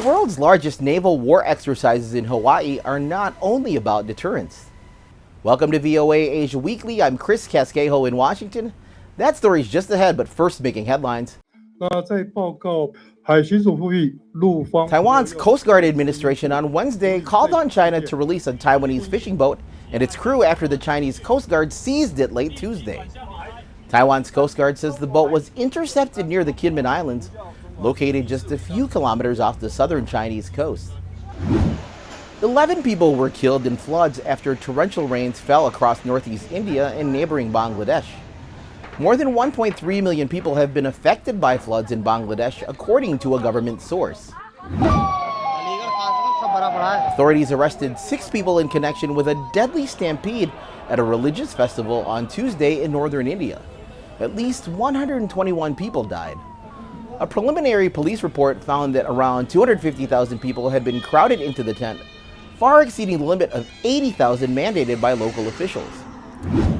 world's largest naval war exercises in Hawaii are not only about deterrence. Welcome to VOA Asia Weekly. I'm Chris Casquejo in Washington. That story's just ahead, but first making headlines. Taiwan's Coast Guard administration on Wednesday called on China to release a Taiwanese fishing boat and its crew after the Chinese Coast Guard seized it late Tuesday. Taiwan's Coast Guard says the boat was intercepted near the Kinmen Islands, located just a few kilometers off the southern Chinese coast. 11 people were killed in floods after torrential rains fell across northeast India and neighboring Bangladesh. More than 1.3 million people have been affected by floods in Bangladesh, according to a government source. Authorities arrested 6 people in connection with a deadly stampede at a religious festival on Tuesday in northern India. At least 121 people died. A preliminary police report found that around 250,000 people had been crowded into the tent, far exceeding the limit of 80,000 mandated by local officials.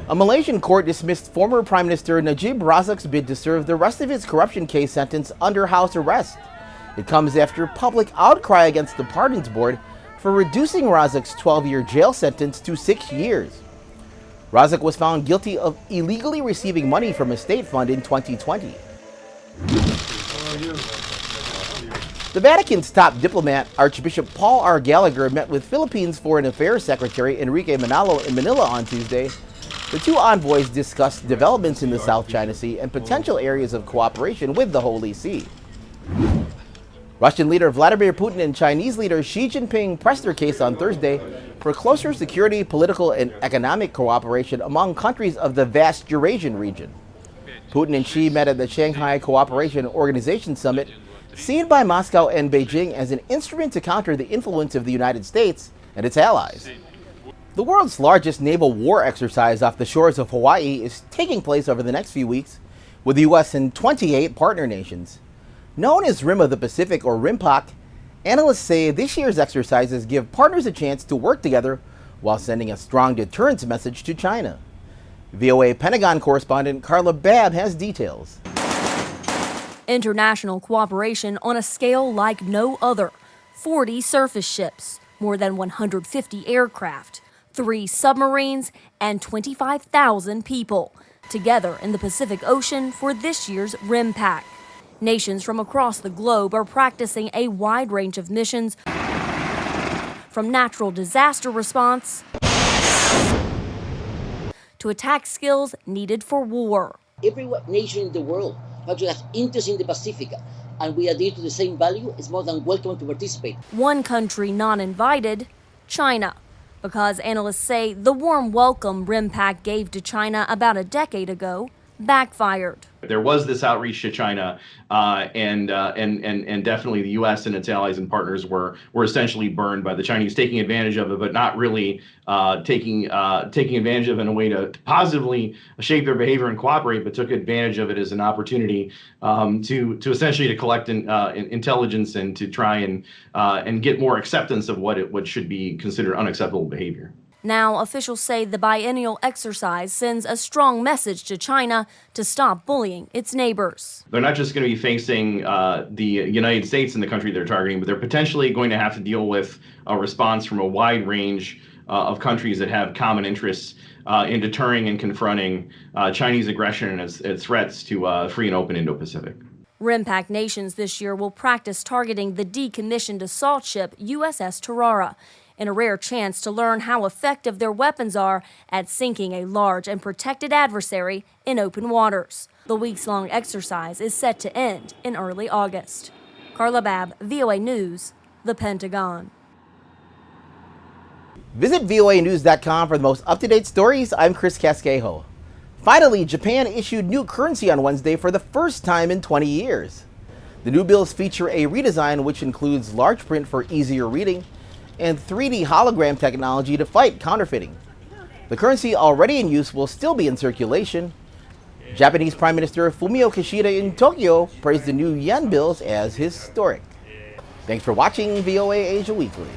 A Malaysian court dismissed former Prime Minister Najib Razak's bid to serve the rest of his corruption case sentence under house arrest. It comes after public outcry against the Pardons Board for reducing Razak's 12-year jail sentence to 6 years. Razak was found guilty of illegally receiving money from a state fund in 2020. The Vatican's top diplomat, Archbishop Paul R. Gallagher, met with Philippines Foreign Affairs Secretary Enrique Manalo in Manila on Tuesday. The two envoys discussed developments in the South China Sea and potential areas of cooperation with the Holy See. Russian leader Vladimir Putin and Chinese leader Xi Jinping pressed their case on Thursday for closer security, political, and economic cooperation among countries of the vast Eurasian region. Putin and Xi met at the Shanghai Cooperation Organization Summit, seen by Moscow and Beijing as an instrument to counter the influence of the United States and its allies. The world's largest naval war exercise off the shores of Hawaii is taking place over the next few weeks with the U.S. and 28 partner nations. Known as Rim of the Pacific or RIMPAC, analysts say this year's exercises give partners a chance to work together while sending a strong deterrence message to China. VOA Pentagon correspondent Carla Babb has details. International cooperation on a scale like no other. 40 surface ships, more than 150 aircraft, 3 submarines, and 25,000 people, together in the Pacific Ocean for this year's RIMPAC. Nations from across the globe are practicing a wide range of missions, from natural disaster response to attack skills needed for war. Every nation in the world actually has interest in the Pacific, and we adhere to the same value. It's more than welcome to participate. One country not invited, China, because analysts say the warm welcome RIMPAC gave to China about a decade ago backfired. There was this outreach to China, and definitely the U.S. and its allies and partners were essentially burned by the Chinese taking advantage of it, but not really taking advantage of it in a way to positively shape their behavior and cooperate, but took advantage of it as an opportunity to essentially to collect intelligence and to try and get more acceptance of what should be considered unacceptable behavior. Now, officials say the biennial exercise sends a strong message to China to stop bullying its neighbors. They're not just going to be facing the United States and the country they're targeting, but they're potentially going to have to deal with a response from a wide range of countries that have common interests in deterring and confronting Chinese aggression and its threats to free and open Indo-Pacific. RIMPAC nations this year will practice targeting the decommissioned assault ship USS Tarara, in a rare chance to learn how effective their weapons are at sinking a large and protected adversary in open waters. The weeks-long exercise is set to end in early August. Carla Babb, VOA News, the Pentagon. Visit voanews.com for the most up-to-date stories. I'm Chris Casquejo. Finally, Japan issued new currency on Wednesday for the first time in 20 years. The new bills feature a redesign which includes large print for easier reading and 3D hologram technology to fight counterfeiting. The currency already in use will still be in circulation. Japanese Prime Minister Fumio Kishida in Tokyo praised the new yen bills as historic. Thanks for watching VOA Asia Weekly.